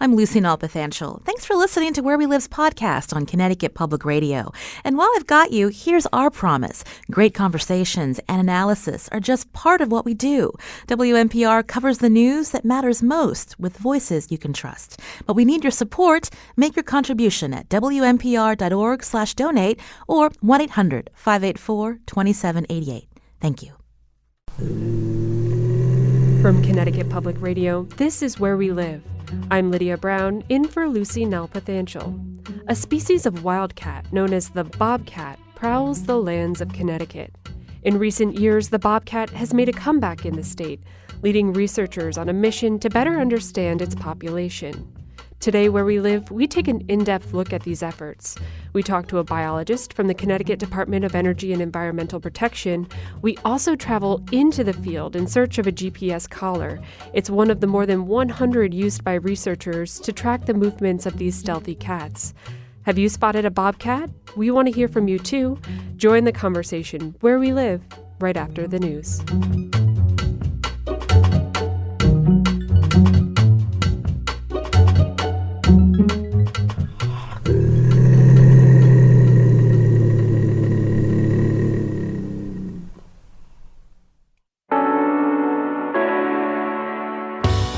I'm Lucy Nalpathanchel. Thanks for listening to Where We Live's podcast on Connecticut Public Radio. And while I've got you, here's our promise. Great conversations and analysis are just part of what we do. WNPR covers the news that matters most with voices you can trust. But we need your support. Make your contribution at WNPR.org/donate or 1-800-584-2788. Thank you. From Connecticut Public Radio, this is Where We Live. I'm Lydia Brown, in for Lucy Nalpathanchel. A species of wildcat known as the bobcat prowls the lands of Connecticut. In recent years, the bobcat has made a comeback in the state, leading researchers on a mission to better understand its population. Today, Where We Live, we take an in-depth look at these efforts. We talk to a biologist from the Connecticut Department of Energy and Environmental Protection. We also travel into the field in search of a GPS collar. It's one of the more than 100 used by researchers to track the movements of these stealthy cats. Have you spotted a bobcat? We want to hear from you too. Join the conversation Where We Live right after the news.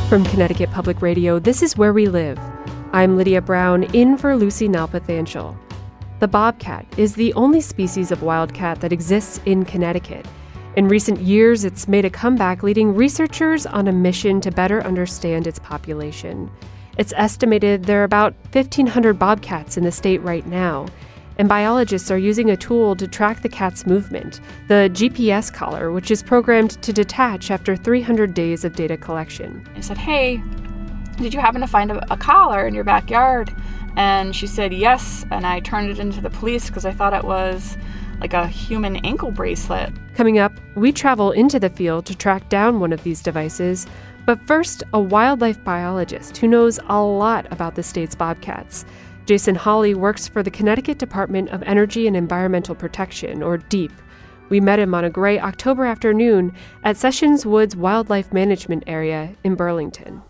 From Connecticut Public Radio, this is Where We Live. I'm Lydia Brown, in for Lucy Nalpathanchel. The bobcat is the only species of wildcat that exists in Connecticut. In recent years, it's made a comeback, leading researchers on a mission to better understand its population. It's estimated there are about 1,500 bobcats in the state right now, and biologists are using a tool to track the cat's movement, the GPS collar, which is programmed to detach after 300 days of data collection. I said, "Hey, did you happen to find a collar in your backyard?" And she said, "Yes," and I turned it into the police because I thought it was like a human ankle bracelet. Coming up, we travel into the field to track down one of these devices, but first, a wildlife biologist who knows a lot about the state's bobcats. Jason Hawley works for the Connecticut Department of Energy and Environmental Protection, or DEEP. We met him on a gray October afternoon at Sessions Woods Wildlife Management Area in Burlington.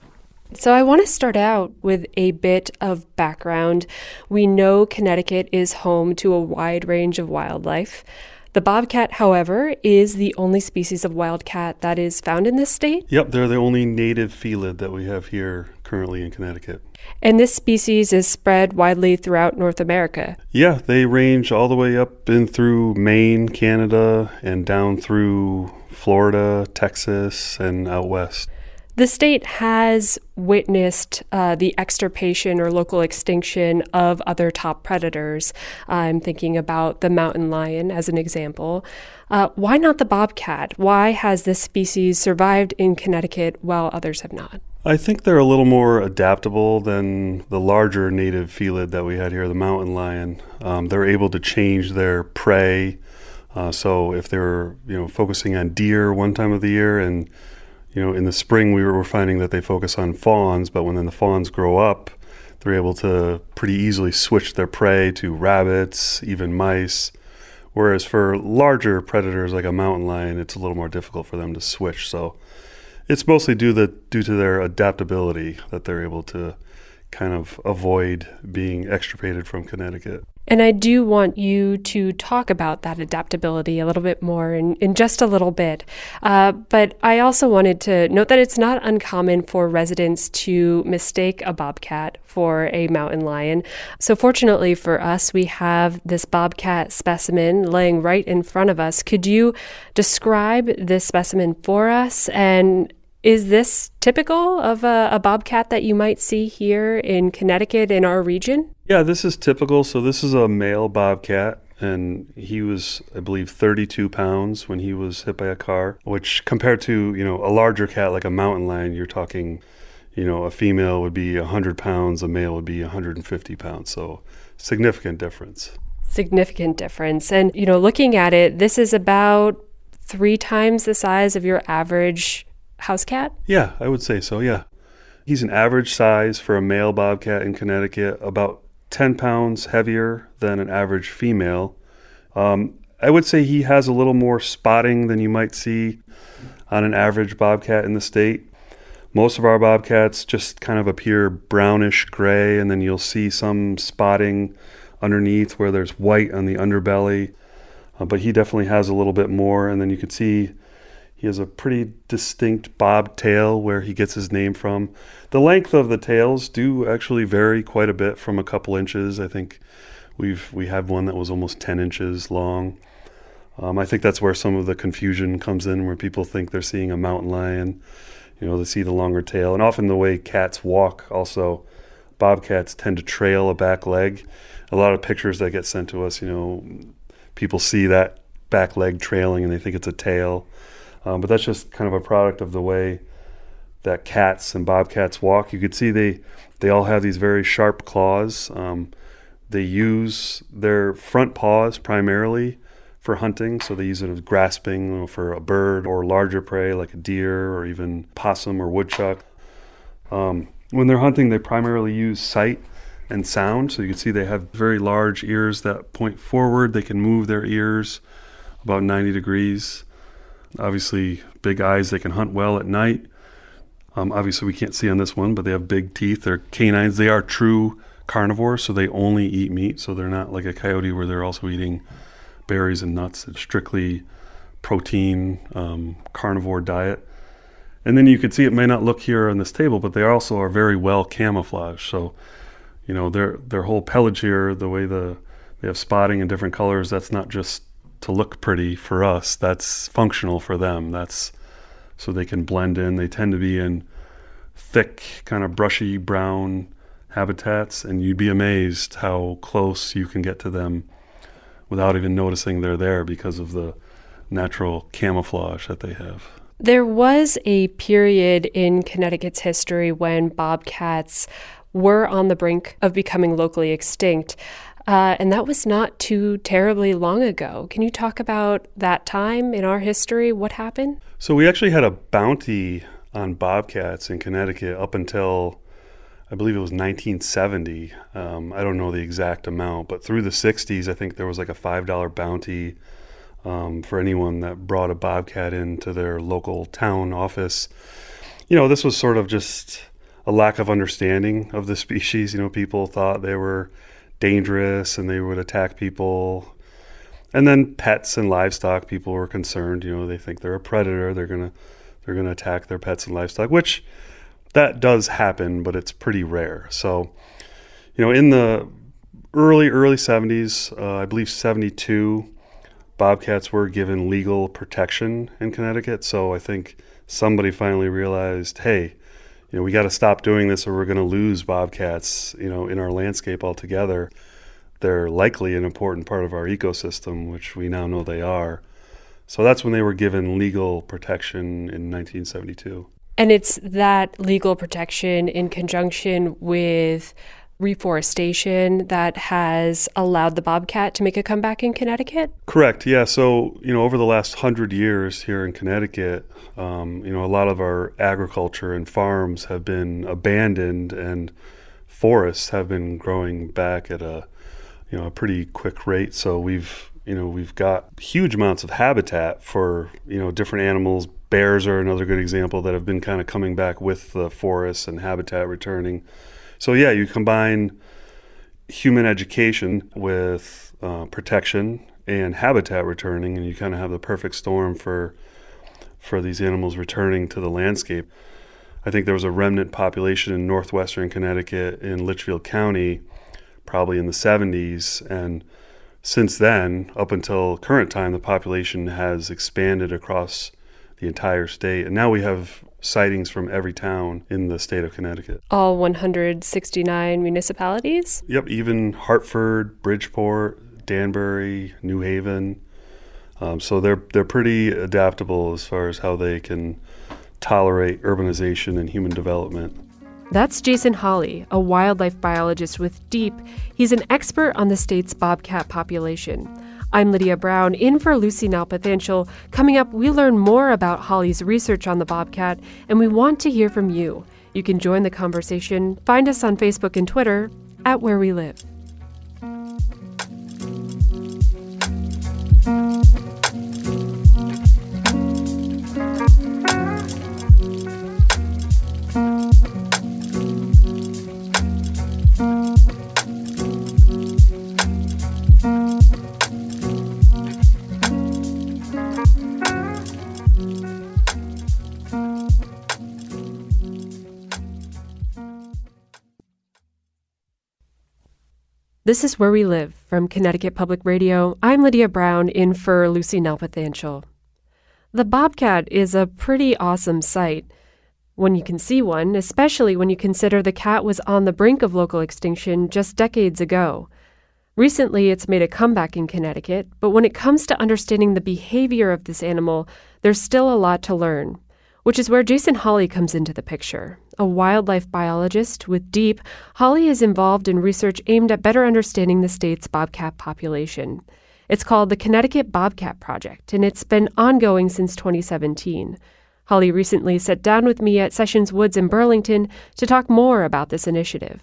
So I want to start out with a bit of background. We know Connecticut is home to a wide range of wildlife. The bobcat, however, is the only species of wildcat that is found in this state. Yep, they're the only native felid that we have here currently in Connecticut. And this species is spread widely throughout North America. Yeah, they range all the way up in through Maine, Canada, and down through Florida, Texas, and out west. The state has witnessed the extirpation or local extinction of other top predators. I'm thinking about the mountain lion as an example. Why not the bobcat? Why has this species survived in Connecticut while others have not? I think they're a little more adaptable than the larger native felid that we had here, the mountain lion. They're able to change their prey. So if they were, focusing on deer one time of the year, and in the spring we were finding that they focus on fawns, but when then the fawns grow up, they're able to pretty easily switch their prey to rabbits, even mice. Whereas for larger predators like a mountain lion, it's a little more difficult for them to switch. So it's mostly due to their adaptability that they're able to kind of avoid being extirpated from Connecticut. And I do want you to talk about that adaptability a little bit more in just a little bit. But I also wanted to note that it's not uncommon for residents to mistake a bobcat for a mountain lion. So fortunately for us, we have this bobcat specimen laying right in front of us. Could you describe this specimen for us? And is this typical of a bobcat that you might see here in Connecticut in our region? Yeah, this is typical. So this is a male bobcat, and he was, I believe, 32 pounds when he was hit by a car, which compared to, a larger cat like a mountain lion, you're talking, a female would be 100 pounds, a male would be 150 pounds. So significant difference. Significant difference. And, looking at it, this is about 3 times the size of your average house cat? Yeah, I would say so, yeah. He's an average size for a male bobcat in Connecticut, about 10 pounds heavier than an average female. I would say he has a little more spotting than you might see on an average bobcat in the state. Most of our bobcats just kind of appear brownish gray, and then you'll see some spotting underneath where there's white on the underbelly. But he definitely has a little bit more, and then you can see he has a pretty distinct bob tail where he gets his name from. The length of the tails do actually vary quite a bit, from a couple inches. I think we had one that was almost 10 inches long. I think that's where some of the confusion comes in, where people think they're seeing a mountain lion. They see the longer tail. And often the way cats walk also, bobcats tend to trail a back leg. A lot of pictures that get sent to us, people see that back leg trailing and they think it's a tail. But that's just kind of a product of the way that cats and bobcats walk. You could see they all have these very sharp claws. They use their front paws primarily for hunting, so they use it as grasping for a bird or larger prey like a deer or even possum or woodchuck. When they're hunting, they primarily use sight and sound. So you can see they have very large ears that point forward. They can move their ears about 90 degrees. Obviously, big eyes. They can hunt well at night. Obviously, we can't see on this one, but they have big teeth. They're canines. They are true carnivores, so they only eat meat. So they're not like a coyote where they're also eating berries and nuts. It's strictly protein, carnivore diet. And then you can see, it may not look here on this table, but they also are very well camouflaged. So, their whole pelage here, the way they have spotting in different colors, that's not just to look pretty for us. That's functional for them. That's so they can blend in. They tend to be in thick, kind of brushy brown habitats, and you'd be amazed how close you can get to them without even noticing they're there because of the natural camouflage that they have. There was a period in Connecticut's history when bobcats were on the brink of becoming locally extinct, and that was not too terribly long ago. Can you talk about that time in our history? What happened? So we actually had a bounty on bobcats in Connecticut up until, I believe it was 1970. I don't know the exact amount, but through the 60s, I think there was like a $5 bounty for anyone that brought a bobcat into their local town office. This was sort of just a lack of understanding of the species. People thought they were dangerous and they would attack people. And then pets and livestock, people were concerned. They think they're a predator. They're gonna attack their pets and livestock, which that does happen, but it's pretty rare. So, in the early 70s, I believe 72, bobcats were given legal protection in Connecticut. So I think somebody finally realized, hey, we got to stop doing this or we're going to lose bobcats, in our landscape altogether. They're likely an important part of our ecosystem, which we now know they are. So that's when they were given legal protection in 1972. And it's that legal protection in conjunction with reforestation that has allowed the bobcat to make a comeback in Connecticut? Correct, yeah. So, over the last 100 years here in Connecticut, a lot of our agriculture and farms have been abandoned and forests have been growing back at a pretty quick rate. So we've got huge amounts of habitat for, different animals. Bears are another good example that have been kind of coming back with the forests and habitat returning. So yeah, you combine human education with protection and habitat returning, and you kind of have the perfect storm for these animals returning to the landscape. I think there was a remnant population in northwestern Connecticut in Litchfield County, probably in the 70s, and since then, up until current time, the population has expanded across the entire state, and now we have sightings from every town in the state of Connecticut. All 169 municipalities? Yep, even Hartford, Bridgeport, Danbury, New Haven. So they're pretty adaptable as far as how they can tolerate urbanization and human development. That's Jason Hawley, a wildlife biologist with DEEP. He's an expert on the state's bobcat population. I'm Lydia Brown, in for Lucy Nalpathanchel. Coming up, we learn more about Hawley's research on the bobcat, and we want to hear from you. You can join the conversation. Find us on Facebook and Twitter at Where We Live. This is Where We Live from Connecticut Public Radio. I'm Lydia Brown, in for Lucy Nalpathanchel. The bobcat is a pretty awesome sight when you can see one, especially when you consider the cat was on the brink of local extinction just decades ago. Recently, it's made a comeback in Connecticut, but when it comes to understanding the behavior of this animal, there's still a lot to learn, which is where Jason Hawley comes into the picture. A wildlife biologist with Deep, Hawley is involved in research aimed at better understanding the state's bobcat population. It's called the Connecticut Bobcat Project, and it's been ongoing since 2017. Hawley recently sat down with me at Sessions Woods in Burlington to talk more about this initiative.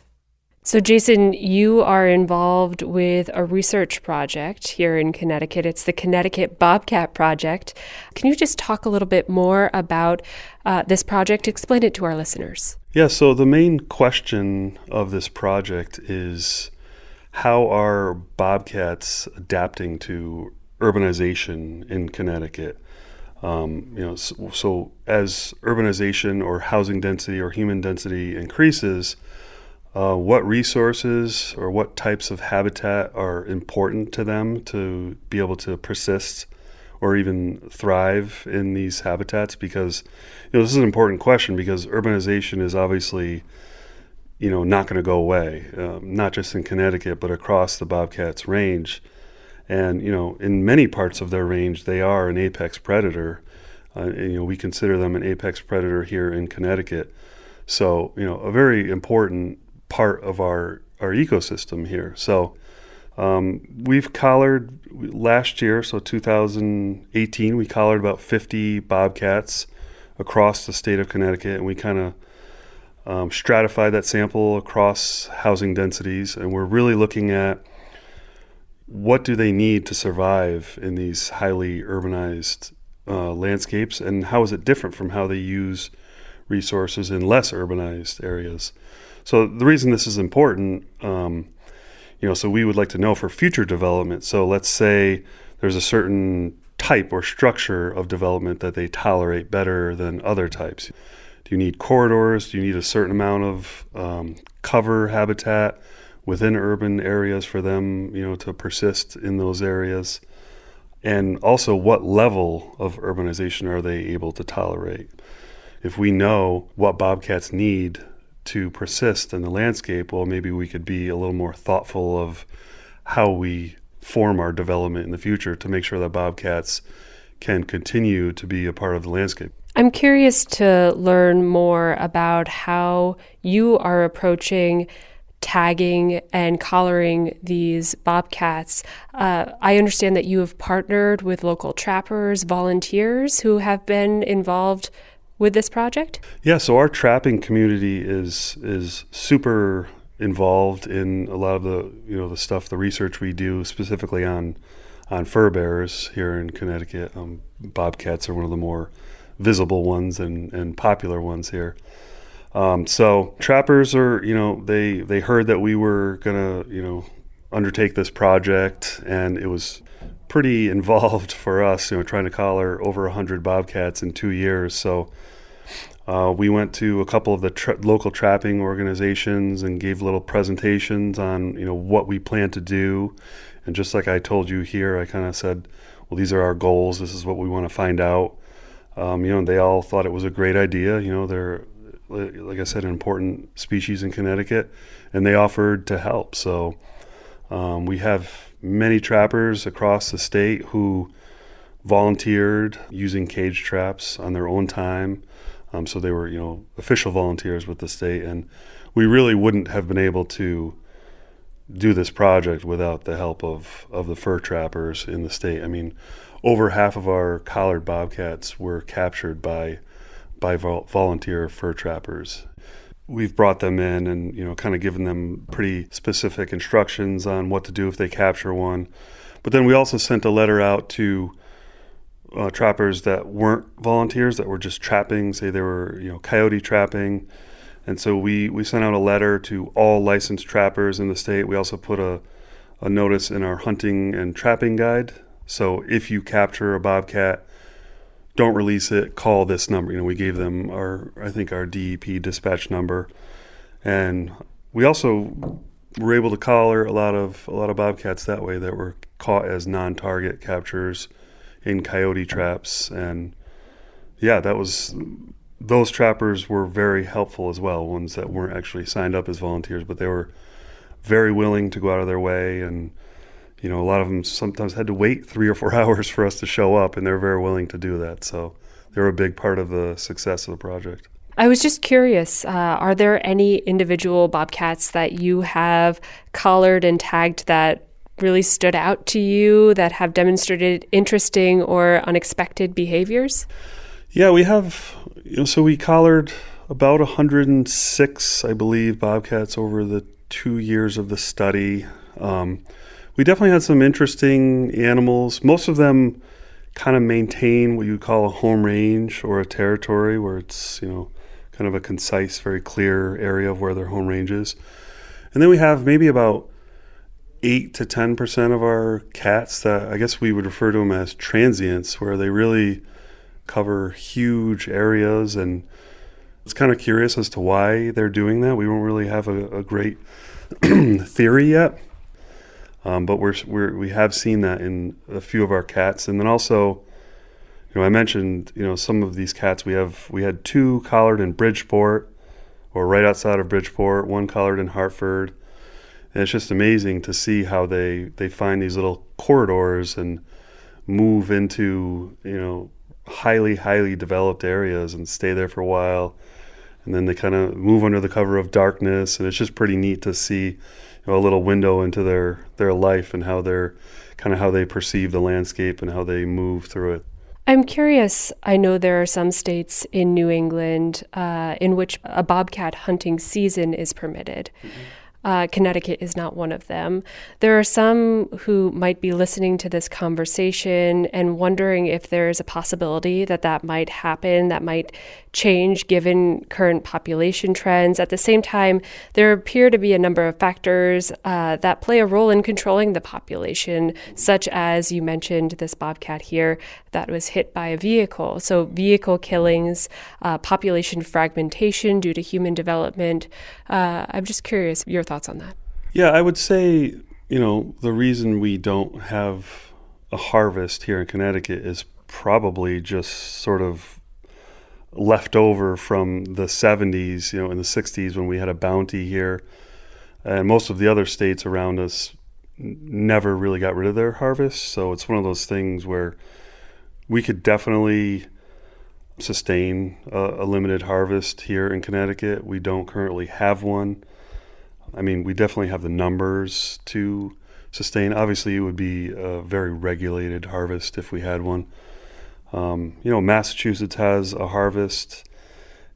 So, Jason, you are involved with a research project here in Connecticut. It's the Connecticut Bobcat Project. Can you just talk a little bit more about this project? Explain it to our listeners. Yeah, so the main question of this project is, how are bobcats adapting to urbanization in Connecticut? So as urbanization or housing density or human density increases, what resources or what types of habitat are important to them to be able to persist or even thrive in these habitats? Because this is an important question, because urbanization is obviously not going to go away, not just in Connecticut but across the bobcats range. And in many parts of their range they are an apex predator. We consider them an apex predator here in Connecticut. So a very important part of our ecosystem here. So we've collared last year, so 2018, we collared about 50 bobcats across the state of Connecticut, and we kind of stratified that sample across housing densities, and we're really looking at what do they need to survive in these highly urbanized landscapes, and how is it different from how they use resources in less urbanized areas. So the reason this is important, so we would like to know for future development. So let's say there's a certain type or structure of development that they tolerate better than other types. Do you need corridors? Do you need a certain amount of cover habitat within urban areas for them, to persist in those areas? And also, what level of urbanization are they able to tolerate? If we know what bobcats need to persist in the landscape, well, maybe we could be a little more thoughtful of how we form our development in the future to make sure that bobcats can continue to be a part of the landscape. I'm curious to learn more about how you are approaching tagging and collaring these bobcats. I understand that you have partnered with local trappers, volunteers who have been involved with this project? Yeah, so our trapping community is super involved in a lot of the stuff, the research we do specifically on fur bearers here in Connecticut. Bobcats are one of the more visible ones and popular ones here. So trappers are, they heard that we were gonna, undertake this project, and it was pretty involved for us, trying to collar over 100 bobcats in 2 years. So we went to a couple of the local trapping organizations and gave little presentations on, what we plan to do. And just like I told you here, I kind of said, well, these are our goals. This is what we want to find out. And they all thought it was a great idea. They're, like I said, an important species in Connecticut, and they offered to help. So we have many trappers across the state who volunteered using cage traps on their own time. So they were, official volunteers with the state, and we really wouldn't have been able to do this project without the help of the fur trappers in the state. I mean, over half of our collared bobcats were captured by volunteer fur trappers. We've brought them in and, kind of given them pretty specific instructions on what to do if they capture one. But then we also sent a letter out to trappers that weren't volunteers, that were just trapping, say they were, coyote trapping, And so we sent out a letter to all licensed trappers in the state. We also put a notice in our hunting and trapping guide. So if you capture a bobcat, don't release it, call this number. We gave them our DEP dispatch number. And we also were able to collar a lot of bobcats that way that were caught as non-target captures in coyote traps. And yeah, those trappers were very helpful as well, ones that weren't actually signed up as volunteers, but they were very willing to go out of their way. And, a lot of them sometimes had to wait 3 or 4 hours for us to show up, and they were very willing to do that. So they were a big part of the success of the project. I was just curious, are there any individual bobcats that you have collared and tagged that really stood out to you, that have demonstrated interesting or unexpected behaviors? Yeah, we have, so we collared about 106, I believe, bobcats over the 2 years of the study. We definitely had some interesting animals. Most of them kind of maintain what you would call a home range or a territory where it's, kind of a concise, very clear area of where their home range is. And then we have maybe about 8 to 10% of our cats that I guess we would refer to them as transients, where they really cover huge areas. And it's kind of curious as to why they're doing that. We don't really have a great theory yet. But we have seen that in a few of our cats. And then also, I mentioned, some of these cats, we had 2 collared in Bridgeport, or right outside of Bridgeport, 1 collared in Hartford. And it's just amazing to see how they find these little corridors and move into, highly, highly developed areas and stay there for a while. And then they kind of move under the cover of darkness. And it's just pretty neat to see a little window into their life and how they perceive the landscape and how they move through it. I'm curious, I know there are some states in New England in which a bobcat hunting season is permitted. Connecticut is not one of them. There are some who might be listening to this conversation and wondering if there's a possibility that might happen, that might change given current population trends. At the same time, there appear to be a number of factors that play a role in controlling the population, such as you mentioned this bobcat here that was hit by a vehicle. So vehicle killings, population fragmentation due to human development. I'm just curious your thoughts on that. Yeah, I would say, the reason we don't have a harvest here in Connecticut is probably just sort of left over from the 70s, in the 60s when we had a bounty here. And most of the other states around us never really got rid of their harvest. So it's one of those things where we could definitely sustain a limited harvest here in Connecticut. We don't currently have one. I mean, we definitely have the numbers to sustain. Obviously, it would be a very regulated harvest if we had one. Massachusetts has a harvest,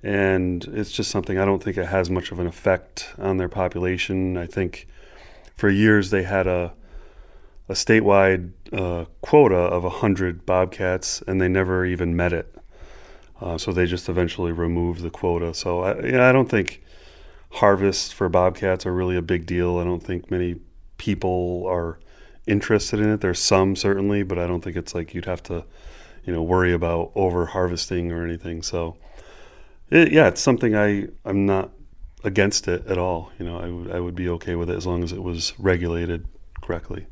and it's just something I don't think it has much of an effect on their population. I think for years they had a statewide quota of 100 bobcats, and they never even met it. So they just eventually removed the quota. So I don't think harvests for bobcats are really a big deal. I don't think many people are interested in it. There's some certainly, but I don't think it's like you'd have to, worry about over harvesting or anything. So it's something I'm not against it at all. I would be okay with it as long as it was regulated correctly.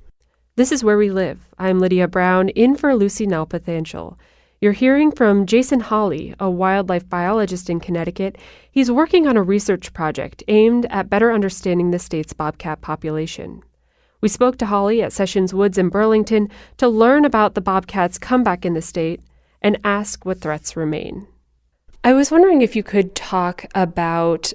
This is Where We Live. I'm Lydia Brown, in for Lucy Nalpathanchel. You're hearing from Jason Hawley, a wildlife biologist in Connecticut. He's working on a research project aimed at better understanding the state's bobcat population. We spoke to Hawley at Sessions Woods in Burlington to learn about the bobcat's comeback in the state and ask what threats remain. I was wondering if you could talk about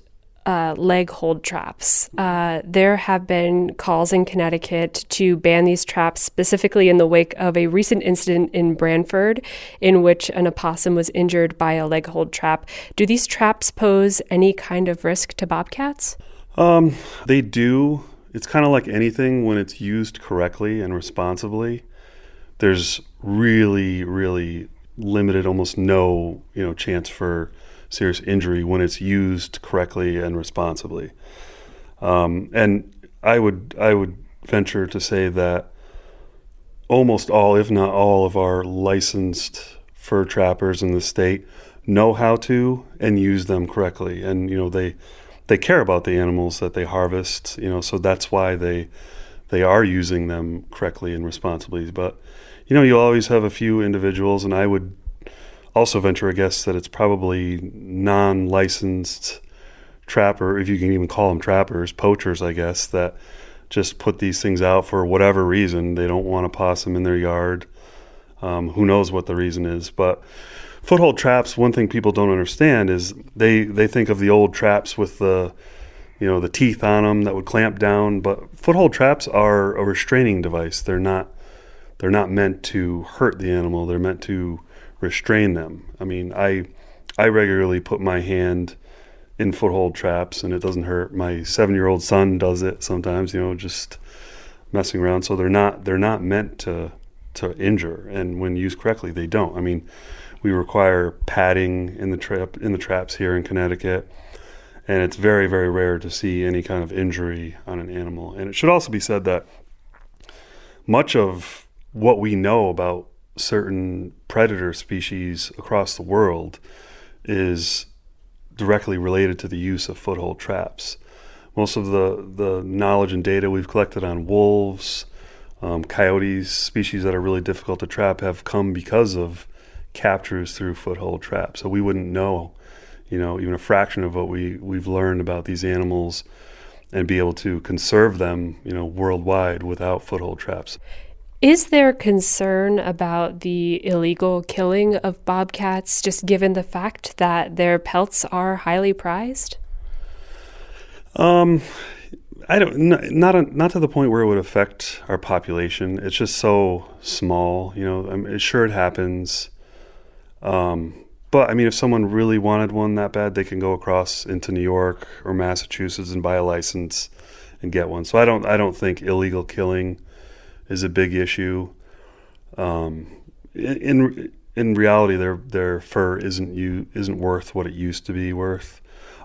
leg hold traps. There have been calls in Connecticut to ban these traps, specifically in the wake of a recent incident in Branford in which an opossum was injured by a leg hold trap. Do these traps pose any kind of risk to bobcats? They do. It's kind of like anything when it's used correctly and responsibly. There's really, really limited, almost no, chance for serious injury when it's used correctly and responsibly. And I would venture to say that almost all, if not all, of our licensed fur trappers in the state know how to and use them correctly. And, they care about the animals that they harvest, so that's why they are using them correctly and responsibly. But, you'll always have a few individuals, and I would also venture a guess that it's probably non-licensed trapper, if you can even call them trappers, poachers, I guess, that just put these things out for whatever reason. They don't want a possum in their yard. Who knows what the reason is. But foothold traps, one thing people don't understand is they think of the old traps with the teeth on them that would clamp down. But foothold traps are a restraining device. They're not meant to hurt the animal. They're meant to restrain them. I mean, I regularly put my hand in foothold traps, and it doesn't hurt. My 7-year-old son does it sometimes, just messing around. So they're not meant to injure, and when used correctly, they don't. I mean, we require padding in the traps here in Connecticut, and it's very, very rare to see any kind of injury on an animal. And it should also be said that much of what we know about certain predator species across the world is directly related to the use of foothold traps. Most of the knowledge and data we've collected on wolves, coyotes, species that are really difficult to trap, have come because of captures through foothold traps. So we wouldn't know, even a fraction of what we've learned about these animals and be able to conserve them, worldwide without foothold traps. Is there concern about the illegal killing of bobcats, just given the fact that their pelts are highly prized? I don't, not to the point where it would affect our population. It's just so small, sure it happens. But I mean, if someone really wanted one that bad, they can go across into New York or Massachusetts and buy a license and get one. So I don't think illegal killing is a big issue. In reality, their fur isn't worth what it used to be worth.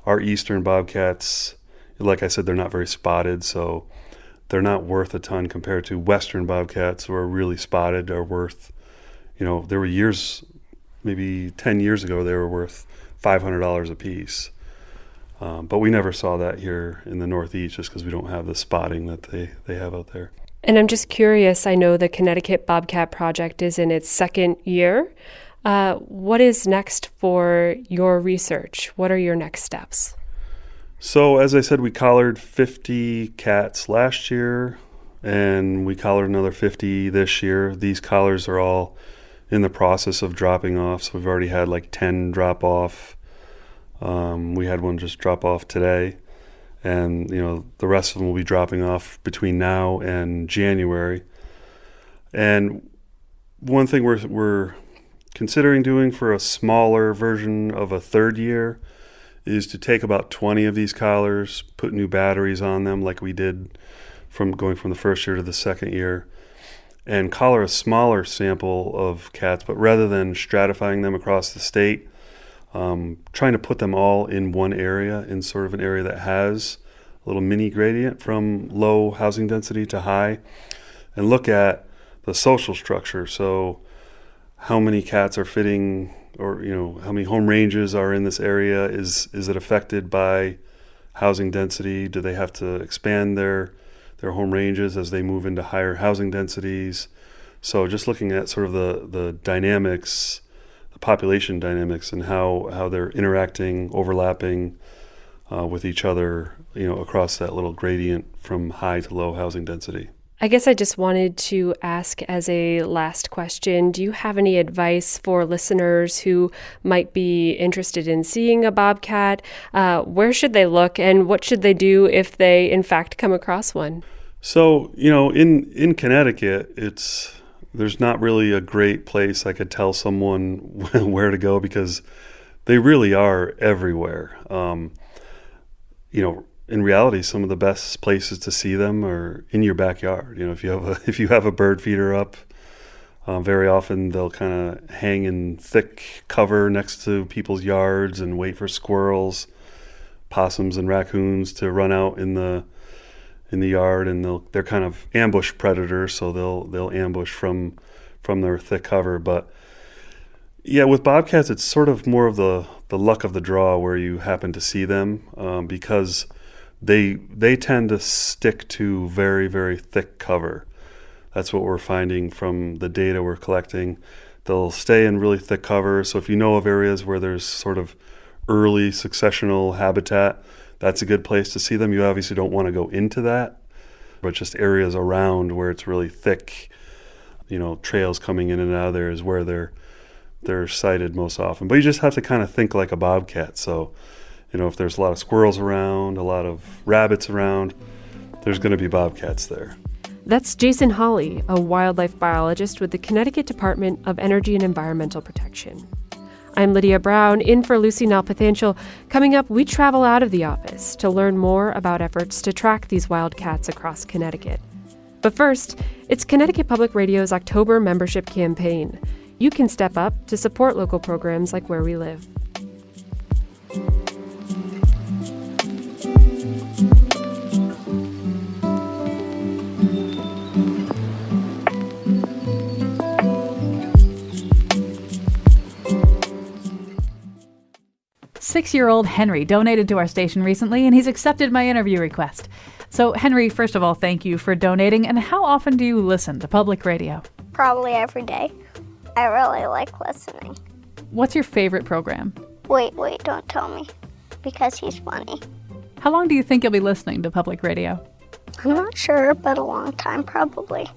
Our eastern bobcats, like I said, they're not very spotted, so they're not worth a ton compared to western bobcats, who are really spotted, are worth, there were years, maybe 10 years ago, they were worth $500 a piece. But we never saw that here in the Northeast just because we don't have the spotting that they have out there. And I'm just curious, I know the Connecticut Bobcat Project is in its second year. What is next for your research? What are your next steps? So as I said, we collared 50 cats last year, and we collared another 50 this year. These collars are all in the process of dropping off, so we've already had like 10 drop off. We had one just drop off today, and the rest of them will be dropping off between now and January. And one thing we're considering doing for a smaller version of a third year is to take about 20 of these collars, put new batteries on them like we did going from the first year to the second year, and collar a smaller sample of cats, but rather than stratifying them across the state, trying to put them all in one area, in sort of an area that has a little mini gradient from low housing density to high, and look at the social structure. So how many cats are fitting, or how many home ranges are in this area? Is it affected by housing density? Do they have to expand their home ranges as they move into higher housing densities? So just looking at sort of the dynamics, the population dynamics, and how they're interacting, overlapping with each other, across that little gradient from high to low housing density. I guess I just wanted to ask as a last question, do you have any advice for listeners who might be interested in seeing a bobcat? Where should they look, and what should they do if they in fact come across one? So, in Connecticut, there's not really a great place I could tell someone where to go, because they really are everywhere. In reality, some of the best places to see them are in your backyard. If you have a bird feeder up, Very often they'll kind of hang in thick cover next to people's yards and wait for squirrels, possums, and raccoons to run out in the yard, and they're kind of ambush predators, so they'll ambush from their thick cover. But yeah, with bobcats, it's sort of more of the luck of the draw where you happen to see them, because they tend to stick to very, very thick cover. That's what we're finding from the data we're collecting. They'll stay in really thick cover. So if you know of areas where there's sort of early successional habitat, that's a good place to see them. You obviously don't want to go into that, but just areas around where it's really thick, trails coming in and out of there is where they're sighted most often. But you just have to kind of think like a bobcat. So, if there's a lot of squirrels around, a lot of rabbits around, there's going to be bobcats there. That's Jason Hawley, a wildlife biologist with the Connecticut Department of Energy and Environmental Protection. I'm Lydia Brown, in for Lucy Nalpathanchel. Coming up, we travel out of the office to learn more about efforts to track these wildcats across Connecticut. But first, it's Connecticut Public Radio's October membership campaign. You can step up to support local programs like Where We Live. Six-year-old Henry donated to our station recently, and he's accepted my interview request. So, Henry, first of all, thank you for donating. And how often do you listen to public radio? Probably every day. I really like listening. What's your favorite program? Wait, don't tell me. Because he's funny. How long do you think you'll be listening to public radio? I'm not sure, but a long time probably.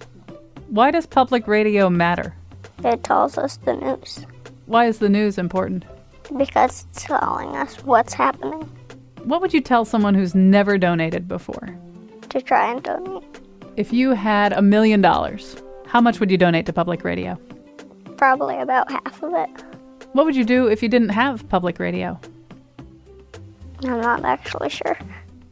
Why does public radio matter? It tells us the news. Why is the news important? Because it's telling us what's happening. What would you tell someone who's never donated before? To try and donate. If you had $1 million, how much would you donate to public radio? Probably about half of it. What would you do if you didn't have public radio? I'm not actually sure.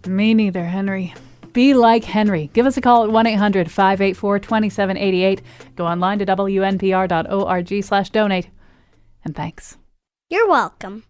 Me neither, Henry. Be like Henry. Give us a call at 1-800-584-2788. Go online to wnpr.org/donate. And thanks. You're welcome.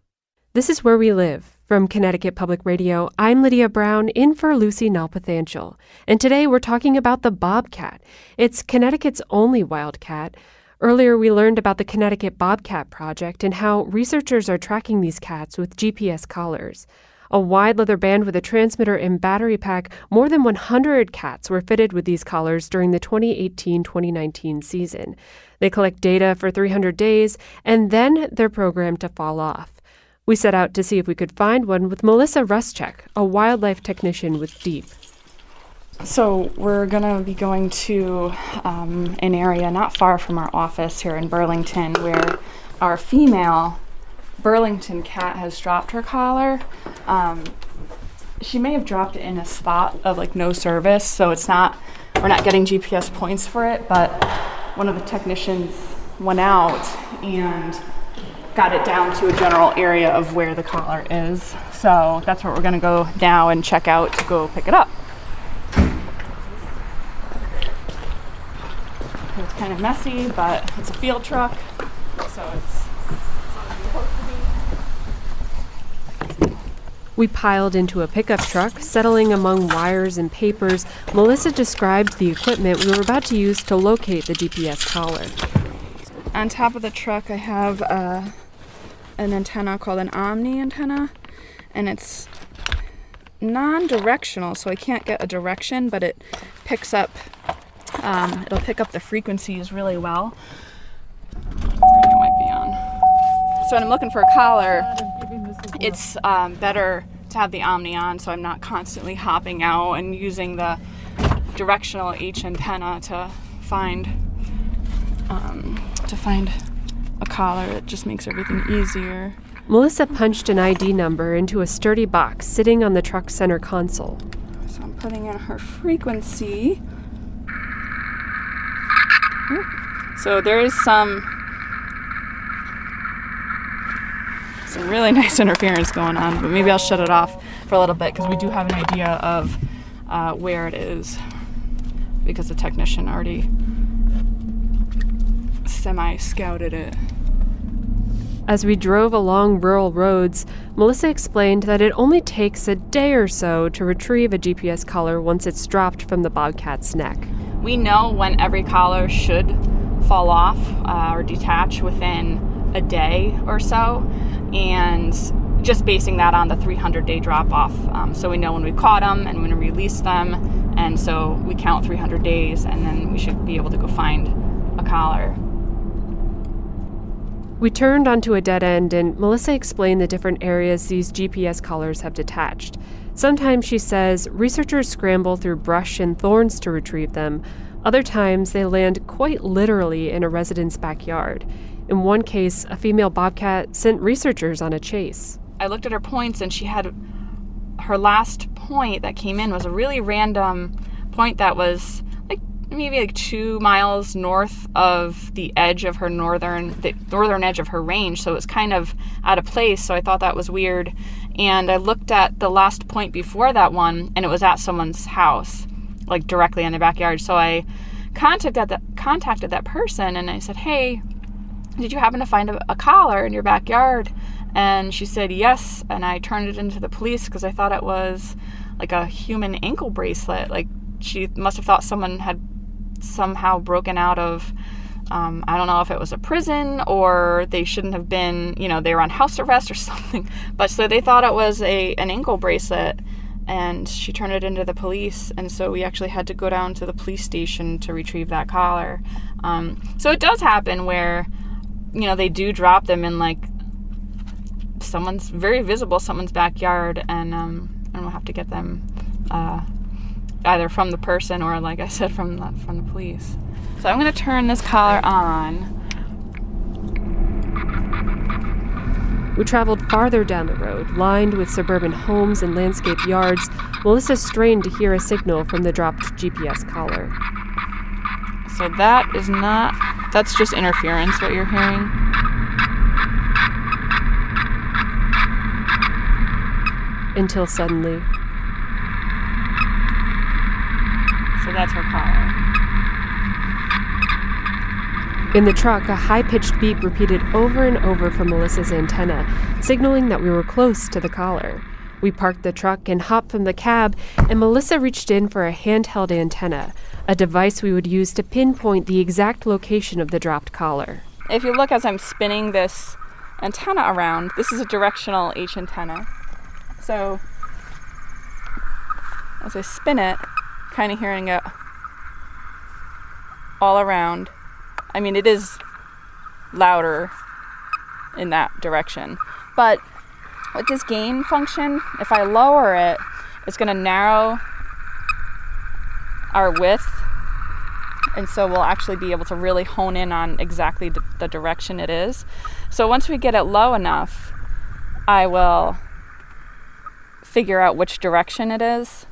This is Where We Live. From Connecticut Public Radio, I'm Lydia Brown, in for Lucy Nalpathanchel. And today we're talking about the bobcat. It's Connecticut's only wildcat. Earlier we learned about the Connecticut Bobcat Project and how researchers are tracking these cats with GPS collars. A wide leather band with a transmitter and battery pack, more than 100 cats were fitted with these collars during the 2018-2019 season. They collect data for 300 days, and then they're programmed to fall off. We set out to see if we could find one with Melissa Ruschek, a wildlife technician with DEEP. So we're going to be going to an area not far from our office here in Burlington where our female Burlington cat has dropped her collar. She may have dropped it in a spot of no service, so we're not getting GPS points for it, but one of the technicians went out and got it down to a general area of where the collar is. So that's where we're going to go now and check out to go pick it up. It's kind of messy, but it's a field truck, so it's We piled into a pickup truck, settling among wires and papers. Melissa described the equipment we were about to use to locate the GPS collar. on top of the truck. I have an antenna called an Omni antenna, and it's non-directional, so I can't get a direction, but it picks up. It'll pick up the frequencies really well. It might be on. So when I'm looking for a collar, it's better to have the Omni on, so I'm not constantly hopping out and using the directional H antenna to find a collar. It just makes everything easier. Melissa punched an ID number into a sturdy box sitting on the truck center console. So I'm putting in her frequency. So there is some really nice interference going on, but maybe I'll shut it off for a little bit because we do have an idea of where it is because the technician already semi-scouted it. As we drove along rural roads, Melissa explained that it only takes a day or so to retrieve a GPS collar once it's dropped from the bobcat's neck. We know when every collar should fall off or detach within a day or so, and just basing that on the 300-day drop-off. So we know when we caught them and when we released them, and so we count 300 days, and then we should be able to go find a collar. We turned onto a dead end, and Melissa explained the different areas these GPS collars have detached. Sometimes, she says, researchers scramble through brush and thorns to retrieve them. Other times, they land quite literally in a resident's backyard. In one case, a female bobcat sent researchers on a chase. I looked at her points, and she had her last point that came in was a really random point that was maybe 2 miles north of the edge of her northern edge of her range, so it was kind of out of place. So I thought that was weird, and I looked at the last point before that one, and it was at someone's house, like directly in the backyard. So I contacted that person, and I said, "Hey, did you happen to find a collar in your backyard?" And she said yes, and I turned it into the police because I thought it was like a human ankle bracelet. Like, she must have thought someone had somehow broken out of, I don't know if it was a prison or they shouldn't have been, they were on house arrest or something. But so they thought it was an ankle bracelet, and she turned it into the police. And so we actually had to go down to the police station to retrieve that collar. So it does happen where, they do drop them in someone's backyard, and we'll have to get them either from the person or, like I said, from the police. So I'm going to turn this collar on. We traveled farther down the road, lined with suburban homes and landscape yards. Melissa strained to hear a signal from the dropped GPS collar. So that's just interference, what you're hearing. Until suddenly, so that's her collar. in the truck, a high-pitched beep repeated over and over from Melissa's antenna, signaling that we were close to the collar. We parked the truck and hopped from the cab, and Melissa reached in for a handheld antenna, a device we would use to pinpoint the exact location of the dropped collar. If you look as I'm spinning this antenna around, this is a directional H antenna. So as I spin it, kind of hearing it all around. I mean, it is louder in that direction. But with this gain function, if I lower it, it's going to narrow our width. And so we'll actually be able to really hone in on exactly the direction it is. So once we get it low enough, I will figure out which direction it is,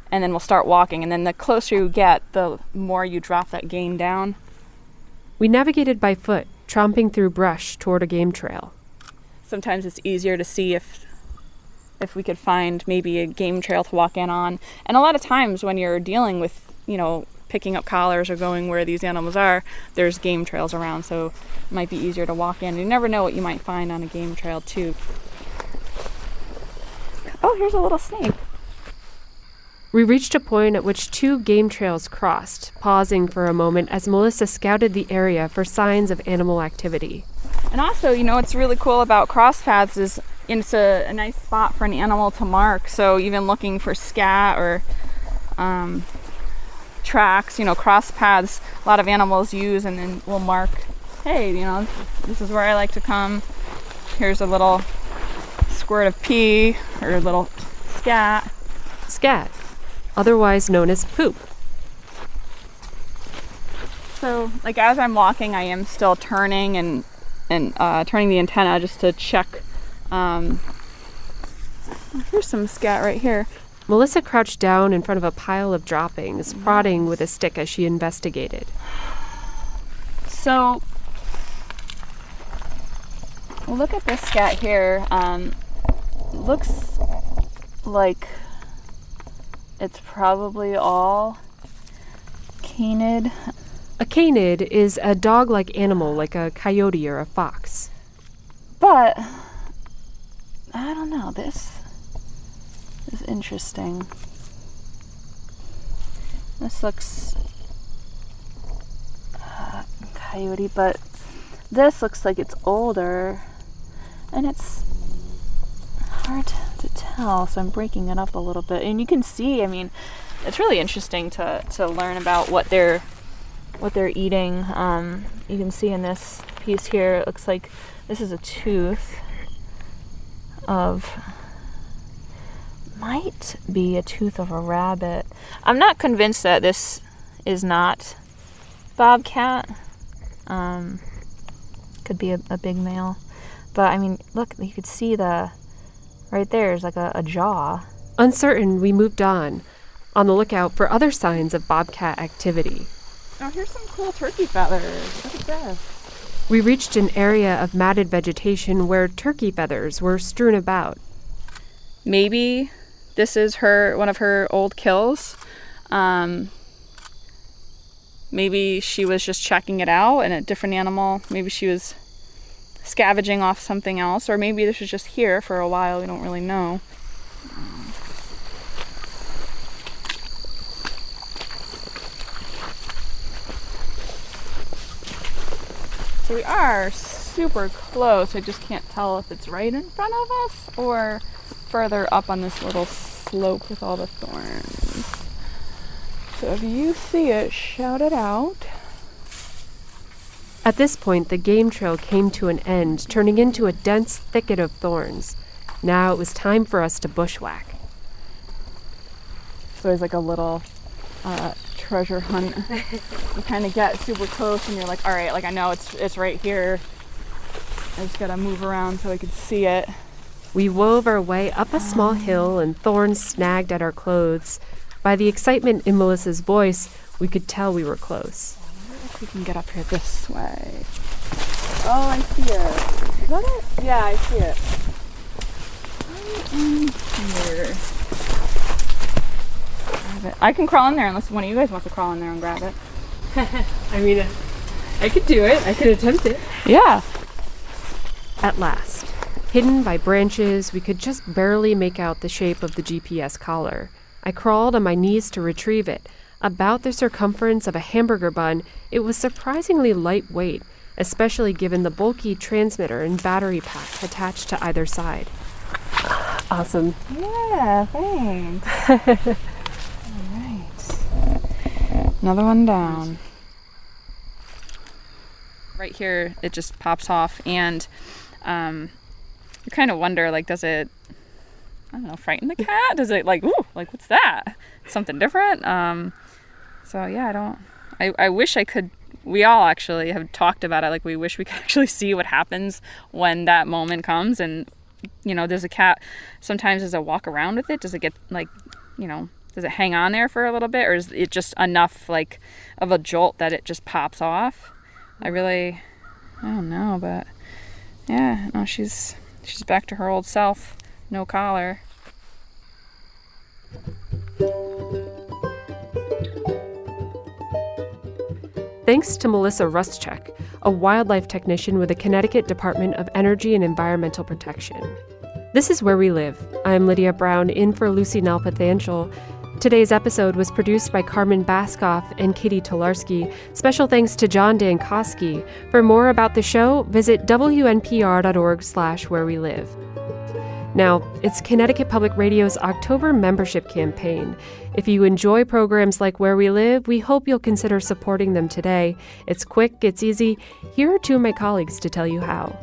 and then we'll start walking. And then the closer you get, the more you drop that gain down. We navigated by foot, tromping through brush toward a game trail. Sometimes it's easier to see if we could find maybe a game trail to walk in on. And a lot of times when you're dealing with, picking up collars or going where these animals are, there's game trails around, so it might be easier to walk in. You never know what you might find on a game trail too. Oh, here's a little snake. We reached a point at which two game trails crossed, pausing for a moment as Melissa scouted the area for signs of animal activity. And also, what's really cool about cross paths is it's a nice spot for an animal to mark. So even looking for scat or tracks, cross paths, a lot of animals use, and then we'll mark, hey, this is where I like to come. Here's a little squirt of pee or a little scat. Scat, otherwise known as poop. So, as I'm walking, I am still turning and turning the antenna just to check. Here's some scat right here. Melissa crouched down in front of a pile of droppings, prodding with a stick as she investigated. So, look at this scat here. Looks like it's probably all canid. A canid is a dog-like animal like a coyote or a fox. But I don't know, this is interesting. This looks coyote, but this looks like it's older, and it's hard to tell, so I'm breaking it up a little bit. And you can see, I mean, it's really interesting to learn about what they're eating. You can see in this piece here, it looks like this is a tooth of, might be a tooth of a rabbit. I'm not convinced that this is not bobcat. Could be a big male. But I mean, look, you could see right there's like a jaw. Uncertain, we moved on the lookout for other signs of bobcat activity. Oh, here's some cool turkey feathers. Look at this. We reached an area of matted vegetation where turkey feathers were strewn about. Maybe this is one of her old kills. Maybe she was just checking it out and a different animal. Maybe she was scavenging off something else, or maybe this was just here for a while. We don't really know. So we are super close. I just can't tell if it's right in front of us or further up on this little slope with all the thorns. So if you see it, shout it out. At this point, the game trail came to an end, turning into a dense thicket of thorns. Now it was time for us to bushwhack. So there's like a little treasure hunt. You kind of get super close and you're like, all right, like I know it's right here. I just gotta move around so I can see it. We wove our way up a small hill and thorns snagged at our clothes. By the excitement in Melissa's voice, we could tell we were close. I wonder if we can get up here this way. Oh, I see it. Is that it? Yeah, I see it. Here. I can crawl in there unless one of you guys wants to crawl in there and grab it. I mean, I could do it. I could attempt it. Yeah. At last, hidden by branches, we could just barely make out the shape of the GPS collar. I crawled on my knees to retrieve it. About the circumference of a hamburger bun, it was surprisingly lightweight, especially given the bulky transmitter and battery pack attached to either side. Awesome. Yeah, thanks. All right. Another one down. Right here, it just pops off, and you kind of wonder, like, does it, I don't know, frighten the cat? Does it like, ooh, like what's that? Something different? So yeah, I wish I could, we all actually have talked about it, like we wish we could actually see what happens when that moment comes. And, you know, does a cat, sometimes does it walk around with it? Does it get like, you know, does it hang on there for a little bit? Or is it just enough like of a jolt that it just pops off? I don't know, but yeah, no, she's back to her old self. No collar. Thanks to Melissa Ruschek, a wildlife technician with the Connecticut Department of Energy and Environmental Protection. This is Where We Live. I'm Lydia Brown, in for Lucy Nalpathanchel. Today's episode was produced by Carmen Baskoff and Katie Tolarski. Special thanks to John Dankosky. For more about the show, visit wnpr.org/wherewelive. Now, it's Connecticut Public Radio's October membership campaign. If you enjoy programs like Where We Live, we hope you'll consider supporting them today. It's quick, it's easy. Here are two of my colleagues to tell you how.